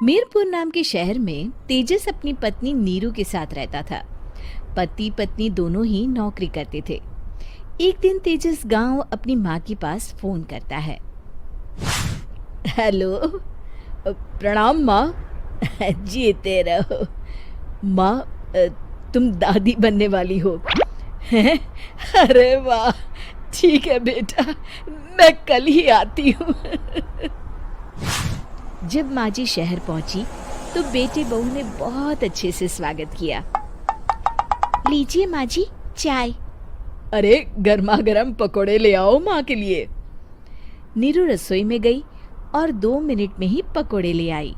मीरपुर नाम के शहर में तेजस अपनी पत्नी नीरू के साथ रहता था। पति पत्नी दोनों ही नौकरी करते थे। एक दिन तेजस गांव अपनी माँ के पास फोन करता है। हेलो, प्रणाम माँ। जीते रहो माँ, तुम दादी बनने वाली हो हैं? अरे वाह, ठीक है बेटा, मैं कल ही आती हूँ। जब माँ जी शहर पहुंची तो बेटे बहू ने बहुत अच्छे से स्वागत किया। लीजिए माँ जी, चाय। अरे गर्मा गर्म पकोड़े ले आओ माँ के लिए। नीरू रसोई में गई और 2 मिनट में ही पकोड़े ले आई।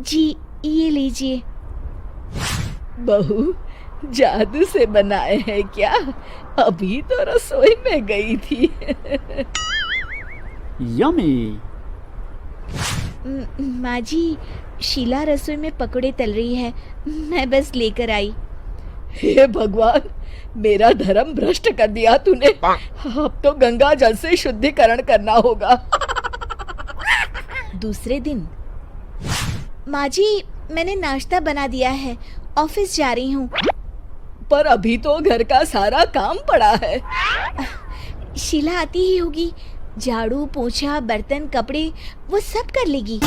जी ये लीजिए। बहू जादू से बनाए हैं क्या? अभी तो रसोई में गई थी। यम्मी। माँ जी, शीला रसोई में पकोड़े तल रही है, मैं बस लेकर आई। हे भगवान, मेरा धर्म भ्रष्ट कर दिया तूने। अब तो गंगा जल से शुद्धिकरण करना होगा। दूसरे दिन, माँ जी मैंने नाश्ता बना दिया है, ऑफिस जा रही हूँ। पर अभी तो घर का सारा काम पड़ा है। शीला आती ही होगी, झाड़ू पोछा बर्तन कपड़े वो सब कर लेगी।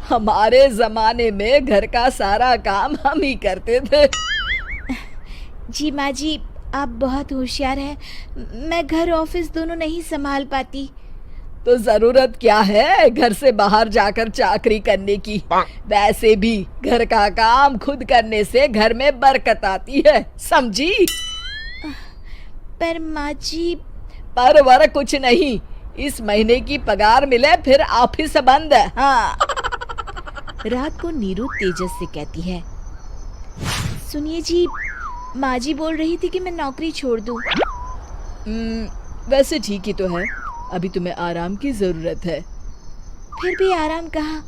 हमारे जमाने में घर का सारा काम हम ही करते थे। जी माँ जी, आप बहुत होशियार हैं, मैं घर ऑफिस दोनों नहीं संभाल पाती। तो जरूरत क्या है घर से बाहर जाकर चाकरी करने की? वैसे भी घर का काम खुद करने से घर में बरकत आती है, समझी? पर माँ जी। पर वर कुछ नहीं, इस महीने की पगार मिले फिर ऑफिस बंद है। हाँ। रात को नीरू तेजस से कहती है, सुनिए जी, माँ जी बोल रही थी कि मैं नौकरी छोड़ दूं। वैसे ठीक ही तो है, अभी तुम्हें आराम की जरूरत है। फिर भी आराम कहाँ,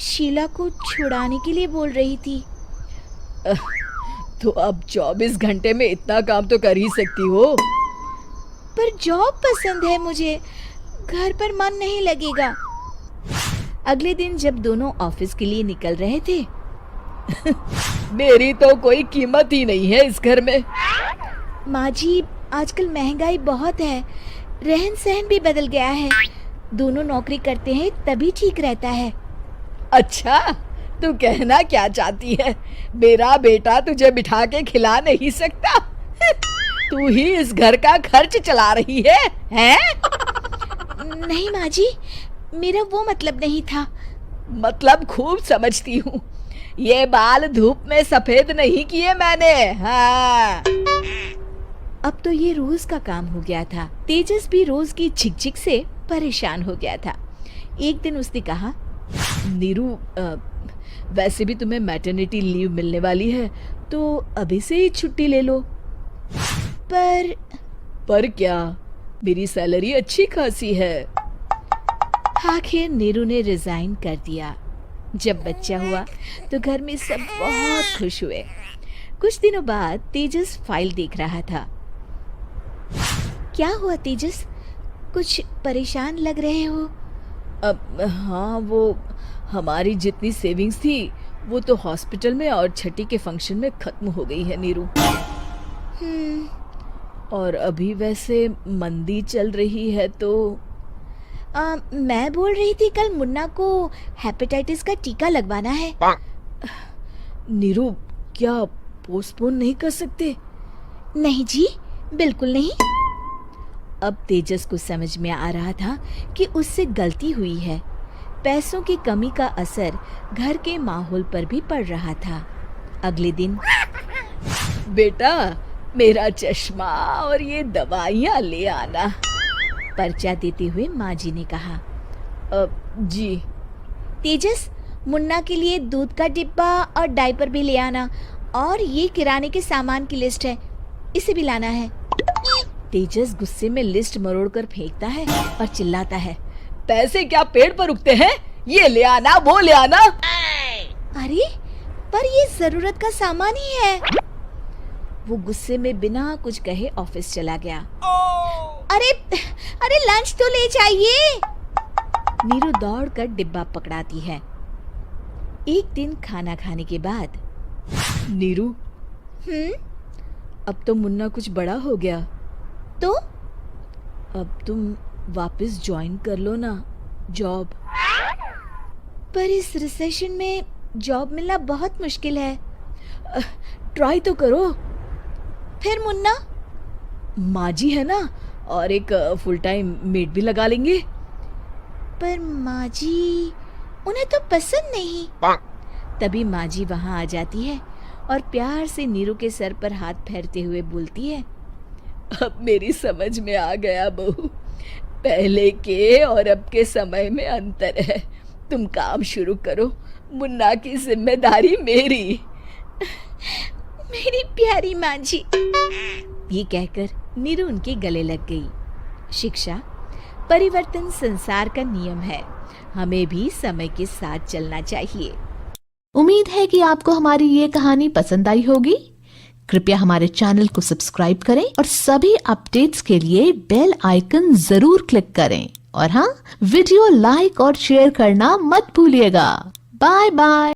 शीला को छुड़ाने के लिए बोल रही थी। तो अब 24 घंटे में इतना काम तो कर ही सकती हो। पर जॉब पसंद है मुझे, घर पर मन नहीं लगेगा। अगले दिन जब दोनों ऑफिस के लिए निकल रहे थे, मेरी तो कोई कीमत ही नहीं है इस घर में। माँ जी, आजकल महंगाई बहुत है, रहन सहन भी बदल गया है, दोनों नौकरी करते हैं तभी ठीक रहता है। अच्छा, तू कहना क्या चाहती है? मेरा बेटा तुझे बिठा के खिला नहीं सकता? तू ही इस घर का खर्च चला रही है, हैं? नहीं माँ जी, मेरा वो मतलब नहीं था। मतलब खूब समझती हूँ, ये बाल धूप में सफेद नहीं किए मैंने। हाँ। अब तो ये रोज का काम हो गया था। तेजस भी रोज की झिकझिक से परेशान हो गया था। एक दिन उसने कहा, नीरू, वैसे भी तुम्हें मैटरनिटी लीव मिलने वाली है, तो अभी से ही छुट्टी ले लो। पर क्या, मेरी सैलरी अच्छी खासी है। आखिर नीरू ने रिजाइन कर दिया। जब बच्चा हुआ तो घर में सब बहुत खुश हुए। कुछ दिनों बाद तेजस फाइल देख रहा था। क्या हुआ तेजस, कुछ परेशान लग रहे हो? हाँ, वो हमारी जितनी सेविंग्स थी वो तो हॉस्पिटल में और छठी के फंक्शन में खत्म हो गई है नीरू। और अभी वैसे मंदी चल रही है तो मैं बोल रही थी कल मुन्ना को हेपेटाइटिस का टीका लगवाना है। नीरू, क्या पोस्टपोन नहीं कर सकते? नहीं जी, बिल्कुल नहीं। अब तेजस को समझ में आ रहा था कि उससे गलती हुई है। पैसों की कमी का असर घर के माहौल पर भी पड़ रहा था। अगले दिन, बेटा मेरा चश्मा और ये दवाइयाँ ले आना, पर्चा देते हुए माँ जी ने कहा। जी। तेजस, मुन्ना के लिए दूध का डिब्बा और डायपर भी ले आना, और ये किराने के सामान की लिस्ट है, इसे भी लाना है। तेजस गुस्से में लिस्ट मरोड़कर फेंकता है और चिल्लाता है, पैसे क्या पेड़ पर उगते हैं? ये ले आना, वो ले आना। अरे पर ये जरूरत का सामान ही है। वो गुस्से में बिना कुछ कहे ऑफिस चला गया। अरे लंच तो ले जाइए। नीरू दौड़कर डिब्बा पकड़ाती है। एक दिन खाना खाने के बाद, नीरू, अब तो मुन्ना कुछ बड़ा हो गया, तो अब तुम वापस ज्वाइन कर लो ना जॉब। पर इस रिसेशन में जॉब मिलना बहुत मुश्किल है। ट्राई तो करो। फिर मुन्ना, माँ जी है ना, और एक फुल टाइम मेड भी लगा लेंगे। पर माँ जी, उन्हें तो पसंद नहीं। तभी माँ जी वहाँ आ जाती है और प्यार से नीरू के सर पर हाथ फेरते हुए बोलती है, अब मेरी समझ में आ गया बहू, पहले के और अब के समय में अंतर है। तुम काम शुरू करो, मुन्ना की जिम्मेदारी मेरी। मेरी प्यारी माँ जी, ये कहकर नीरू उनके गले लग गई। शिक्षा, परिवर्तन संसार का नियम है, हमें भी समय के साथ चलना चाहिए। उम्मीद है कि आपको हमारी ये कहानी पसंद आई होगी। कृपया हमारे चैनल को सब्सक्राइब करें और सभी अपडेट्स के लिए बेल आइकन जरूर क्लिक करें। और हाँ, वीडियो लाइक और शेयर करना मत भूलिएगा। Bye bye.